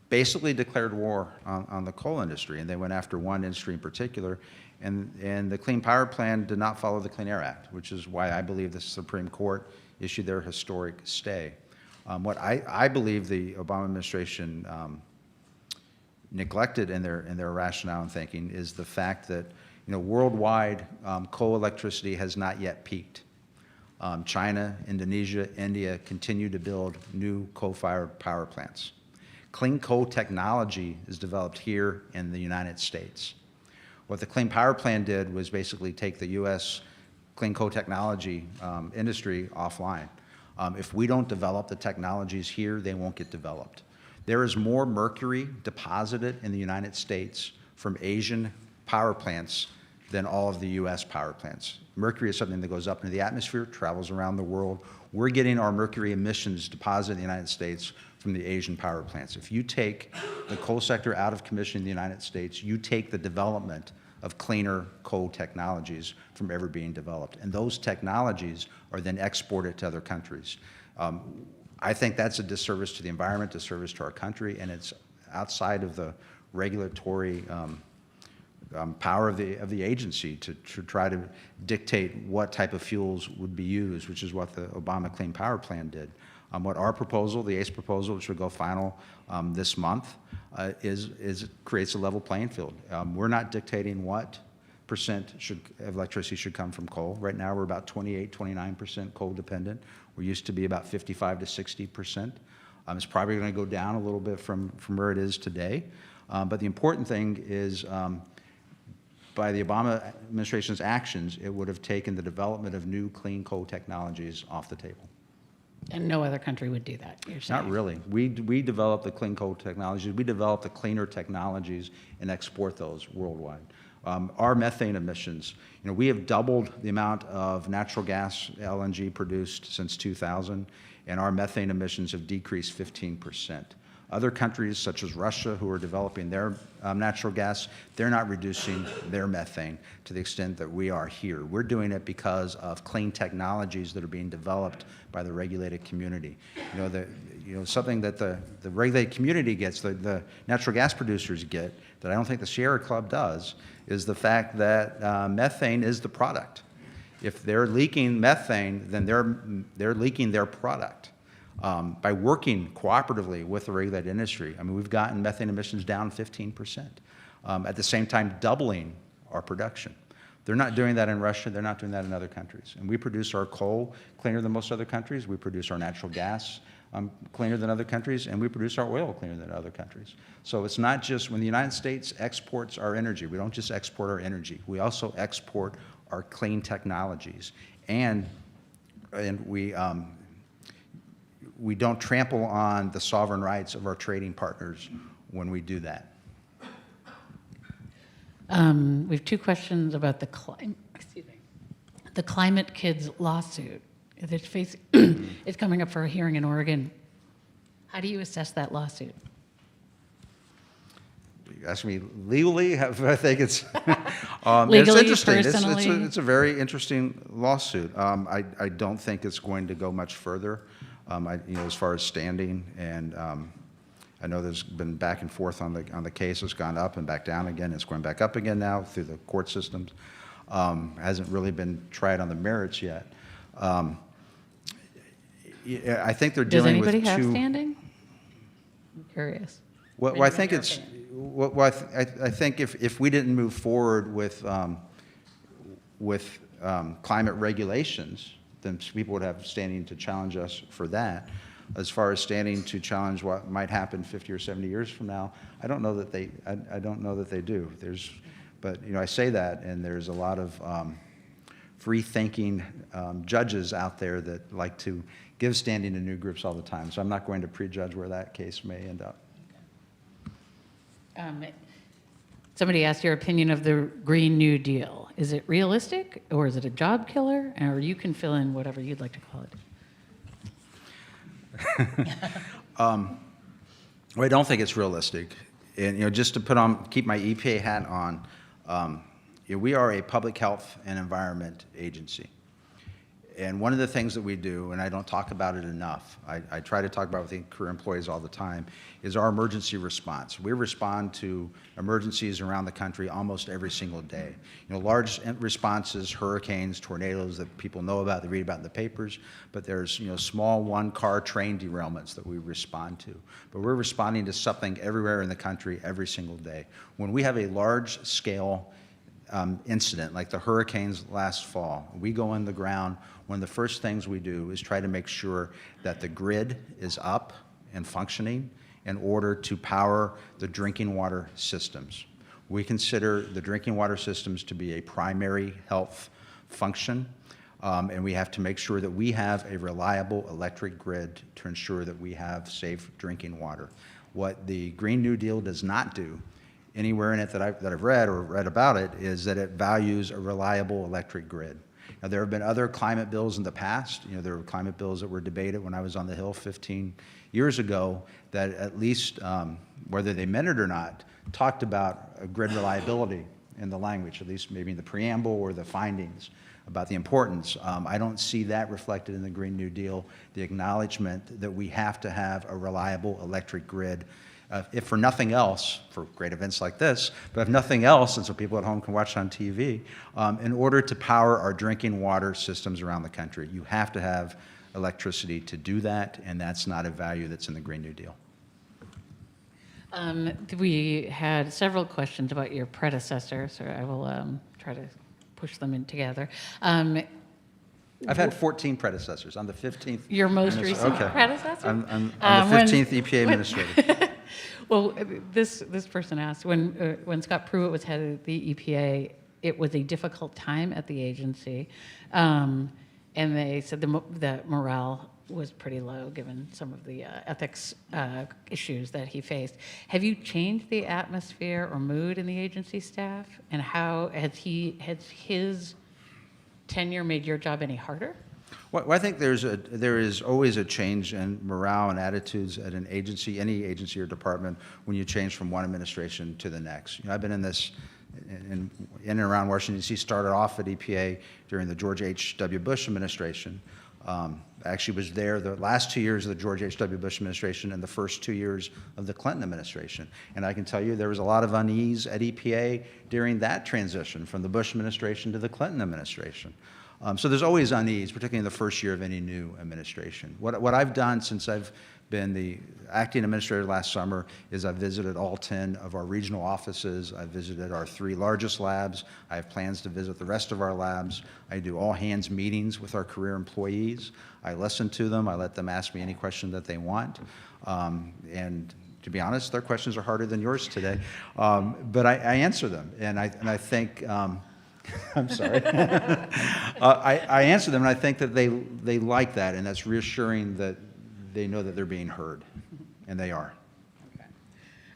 basically declared war on the coal industry, and they went after one industry in particular. And the Clean Power Plan did not follow the Clean Air Act, which is why I believe the Supreme Court issued their historic stay. What I believe the Obama administration neglected in their rationale and thinking is the fact that worldwide coal electricity has not yet peaked. China, Indonesia, India continue to build new coal-fired power plants. Clean coal technology is developed here in the United States. What the Clean Power Plan did was basically take the U.S. clean coal technology industry offline. If we don't develop the technologies here, they won't get developed. There is more mercury deposited in the United States from Asian power plants than all of the U.S. power plants. Mercury is something that goes up into the atmosphere, travels around the world. We're getting our mercury emissions deposited in the United States from the Asian power plants. If you take the coal sector out of commission in the United States, you take the development of cleaner coal technologies from ever being developed. And those technologies are then exported to other countries. I think that's a disservice to the environment, disservice to our country, and it's outside of the regulatory power of the agency to try to dictate what type of fuels would be used, which is what the Obama Clean Power Plan did. What our proposal, the ACE proposal, which will go final this month, creates a level playing field. We're not dictating what percent of electricity should come from coal. Right now, we're about 28, 29% coal dependent. We used to be about 55 to 60%. It's probably going to go down a little bit from where it is today. But the important thing is, by the Obama administration's actions, it would have taken the development of new clean coal technologies off the table. And no other country would do that, you're saying? Not really. We develop the clean coal technologies. We develop the cleaner technologies and export those worldwide. Our methane emissions, we have doubled the amount of natural gas, LNG, produced since 2000, and our methane emissions have decreased 15%. Other countries, such as Russia, who are developing their natural gas, they're not reducing their methane to the extent that we are here. We're doing it because of clean technologies that are being developed by the regulated community. Something that the regulated community gets, the natural gas producers get, that I don't think the Sierra Club does, is the fact that methane is the product. If they're leaking methane, then they're leaking their product. By working cooperatively with the regulated industry, we've gotten methane emissions down 15%. At the same time, doubling our production. They're not doing that in Russia. They're not doing that in other countries. And we produce our coal cleaner than most other countries. We produce our natural gas cleaner than other countries. And we produce our oil cleaner than other countries. So it's not just when the United States exports our energy, we don't just export our energy. We also export our clean technologies. And we don't trample on the sovereign rights of our trading partners when we do that. We have two questions about the Climate Kids lawsuit. It's coming up for a hearing in Oregon. How do you assess that lawsuit? You ask me legally? I think it's legally, it's interesting. personally? It's a very interesting lawsuit. I don't think it's going to go much further. As far as standing, and I know there's been back and forth on the case. It's gone up and back down again. It's going back up again now through the court systems. Hasn't really been tried on the merits yet. I think they're dealing with two. Does anybody have standing? I'm curious. Well, I think it's. Well, I think if we didn't move forward with climate regulations, then people would have standing to challenge us for that. As far as standing to challenge what might happen 50 or 70 years from now, I don't know that they. I don't know that they do. But I say that, and there's a lot of free-thinking judges out there that like to give standing to new groups all the time, so I'm not going to prejudge where that case may end up. Somebody asked your opinion of the Green New Deal. Is it realistic, or is it a job killer? Or you can fill in whatever you'd like to call it. Well, I don't think it's realistic. And, just to keep my EPA hat on, we are a public health and environment agency. And one of the things that we do, and I don't talk about it enough, I try to talk about it with career employees all the time, is our emergency response. We respond to emergencies around the country almost every single day. Large responses, hurricanes, tornadoes that people know about, they read about in the papers, but there's, small one-car train derailments that we respond to. But we're responding to something everywhere in the country every single day. When we have a large-scale incident like the hurricanes last fall, we go in the ground. One of the first things we do is try to make sure that the grid is up and functioning in order to power the drinking water systems. We consider the drinking water systems to be a primary health function, and we have to make sure that we have a reliable electric grid to ensure that we have safe drinking water. What the Green New Deal does not do anywhere in it that I've read or read about it is that it values a reliable electric grid. Now, there have been other climate bills in the past. There were climate bills that were debated when I was on the Hill 15 years ago that at least, whether they meant it or not, talked about grid reliability in the language, at least maybe in the preamble or the findings about the importance. I don't see that reflected in the Green New Deal, the acknowledgement that we have to have a reliable electric grid. If for nothing else, for great events like this, but if nothing else, and so people at home can watch on TV, in order to power our drinking water systems around the country, you have to have electricity to do that, and that's not a value that's in the Green New Deal. We had several questions about your predecessor, so I will try to push them in together. I've had 14 predecessors. I'm the 15th. Your most recent predecessor? I'm the 15th EPA Administrator. Well, this person asked, when Scott Pruitt was head of the EPA, it was a difficult time at the agency, and they said the morale was pretty low given some of the ethics issues that he faced. Have you changed the atmosphere or mood in the agency staff, and how has his tenure made your job any harder? Well, I think there is always a change in morale and attitudes at an agency, any agency or department, when you change from one administration to the next. I've been in this, in and around Washington, D.C., started off at EPA during the George H.W. Bush administration. I actually was there the last 2 years of the George H.W. Bush administration and the first 2 years of the Clinton administration. And I can tell you there was a lot of unease at EPA during that transition from the Bush administration to the Clinton administration. So there's always unease, particularly in the first year of any new administration. What I've done since I've been the acting administrator last summer is I've visited all 10 of our regional offices. I've visited our 3 largest labs. I have plans to visit the rest of our labs. I do all hands meetings with our career employees. I listen to them. I let them ask me any question that they want. And to be honest, their questions are harder than yours today. But I answer them. And I think, I'm sorry. I answer them, and I think that they like that, and that's reassuring that they know that they're being heard, and they are.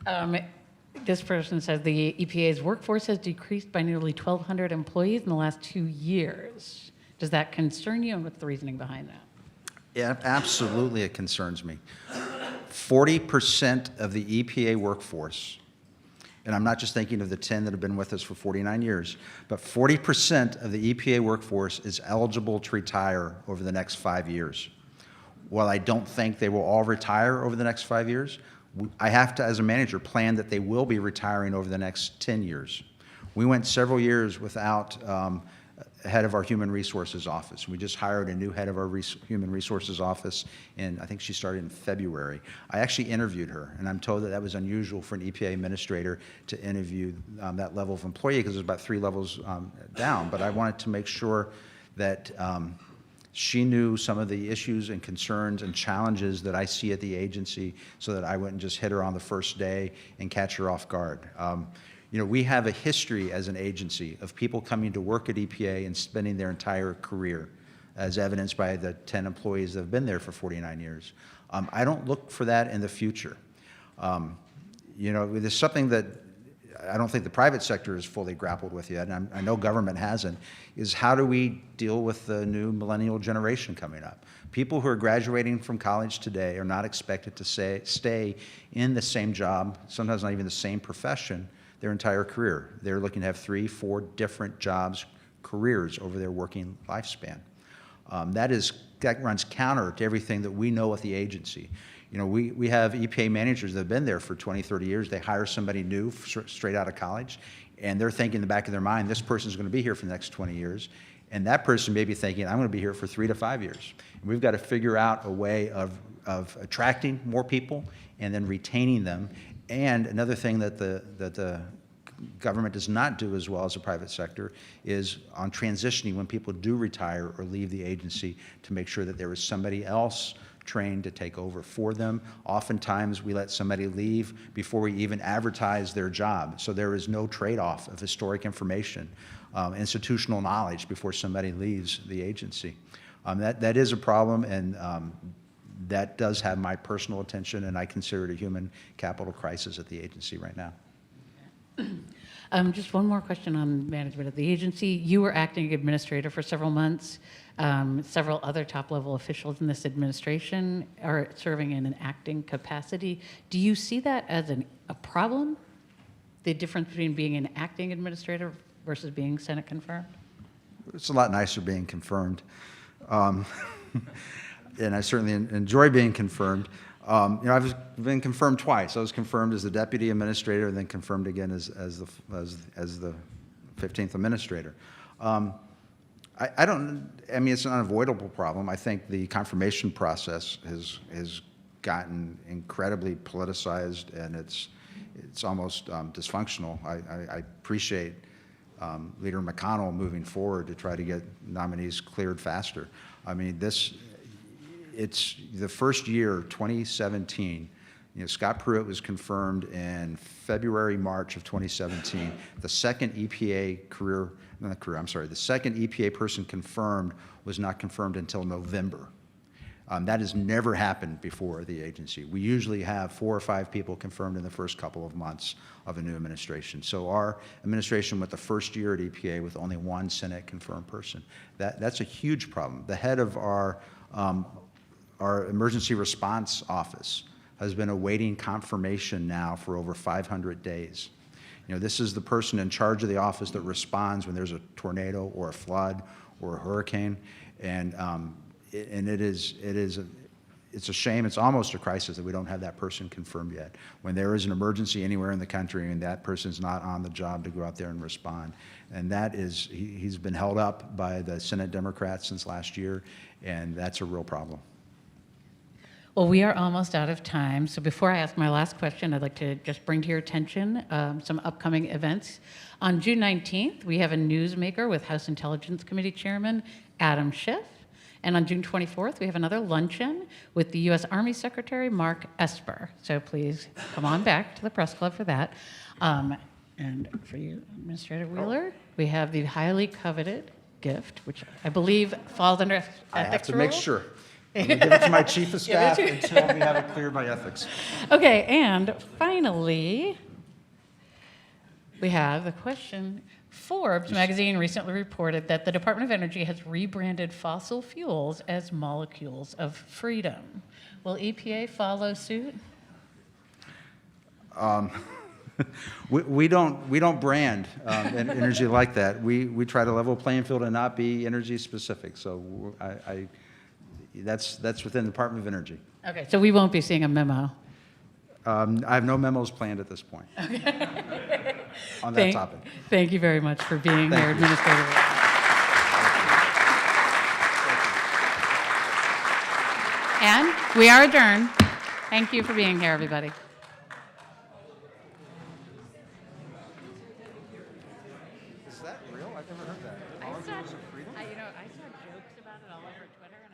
Okay. This person says the EPA's workforce has decreased by nearly 1,200 employees in the last 2 years. Does that concern you, and what's the reasoning behind that? Yeah, absolutely it concerns me. 40% of the EPA workforce, and I'm not just thinking of the 10 that have been with us for 49 years, but 40% of the EPA workforce is eligible to retire over the next 5 years. While I don't think they will all retire over the next 5 years, I have to, as a manager, plan that they will be retiring over the next 10 years. We went several years without a head of our Human Resources Office. We just hired a new head of our Human Resources Office, and I think she started in February. I actually interviewed her, and I'm told that that was unusual for an EPA administrator to interview that level of employee because it was about 3 levels down. But I wanted to make sure that she knew some of the issues and concerns and challenges that I see at the agency so that I wouldn't just hit her on the first day and catch her off guard. We have a history as an agency of people coming to work at EPA and spending their entire career as evidenced by the 10 employees that have been there for 49 years. I don't look for that in the future. You know, there's something that I don't think the private sector has fully grappled with yet, and I know government hasn't, is how do we deal with the new millennial generation coming up? People who are graduating from college today are not expected to stay in the same job, sometimes not even the same profession, their entire career. They're looking to have 3, 4 different jobs, careers over their working lifespan. That runs counter to everything that we know at the agency. You know, we have EPA managers that have been there for 20, 30 years. They hire somebody new straight out of college, and they're thinking in the back of their mind, this person's going to be here for the next 20 years. And that person may be thinking, I'm going to be here for 3 to 5 years. And we've got to figure out a way of attracting more people and then retaining them. And another thing that the government does not do as well as the private sector is on transitioning when people do retire or leave the agency to make sure that there is somebody else trained to take over for them. Oftentimes we let somebody leave before we even advertise their job, so there is no trade-off of historic information, institutional knowledge before somebody leaves the agency. That is a problem, and that does have my personal attention, and I consider it a human capital crisis at the agency right now. Just one more question on management of the agency. You were acting administrator for several months. Several other top-level officials in this administration are serving in an acting capacity. Do you see that as a problem, the difference between being an acting administrator versus being Senate confirmed? It's a lot nicer being confirmed. And I certainly enjoy being confirmed. You know, I've been confirmed twice. I was confirmed as the deputy administrator and then confirmed again as the 15th administrator. I mean, it's an unavoidable problem. I think the confirmation process has gotten incredibly politicized, and it's almost dysfunctional. I appreciate Leader McConnell moving forward to try to get nominees cleared faster. I mean, it's the first year, 2017. You know, Scott Pruitt was confirmed in February, March of 2017. The second EPA the second EPA person confirmed was not confirmed until November. That has never happened before the agency. We usually have 4 or 5 people confirmed in the first couple of months of a new administration. So our administration went the first year at EPA with only 1 Senate confirmed person. That's a huge problem. The head of our emergency response office has been awaiting confirmation now for over 500 days. You know, this is the person in charge of the office that responds when there's a tornado or a flood or a hurricane, and it's a shame. It's almost a crisis that we don't have that person confirmed yet. When there is an emergency anywhere in the country and that person's not on the job to go out there and respond, and that is he's been held up by the Senate Democrats since last year, and that's a real problem. Well, we are almost out of time, so before I ask my last question, I'd like to just bring to your attention some upcoming events. On June 19th, we have a newsmaker with House Intelligence Committee Chairman Adam Schiff, and on June 24th, we have another luncheon with the U.S. Army Secretary Mark Esper. So please come on back to the Press Club for that. And for you, Administrator Wheeler, we have the highly coveted gift, which I believe falls under ethics I have to rule. make sure. I'm going to give it to my chief of staff until we have it cleared by ethics. Okay, and finally, we have the question. Forbes magazine recently reported that the Department of Energy has rebranded fossil fuels as molecules of freedom. Will EPA follow suit? We don't brand energy like that. We try to level the playing field and not be energy specific. So that's within the Department of Energy. Okay, so we won't be seeing a memo. I have no memos planned at this point on that topic. Thank you very much for being here, Administrator. And we are adjourned. Thank you for being here, everybody. Is that real? I've never heard that. I saw jokes about it all over Twitter, and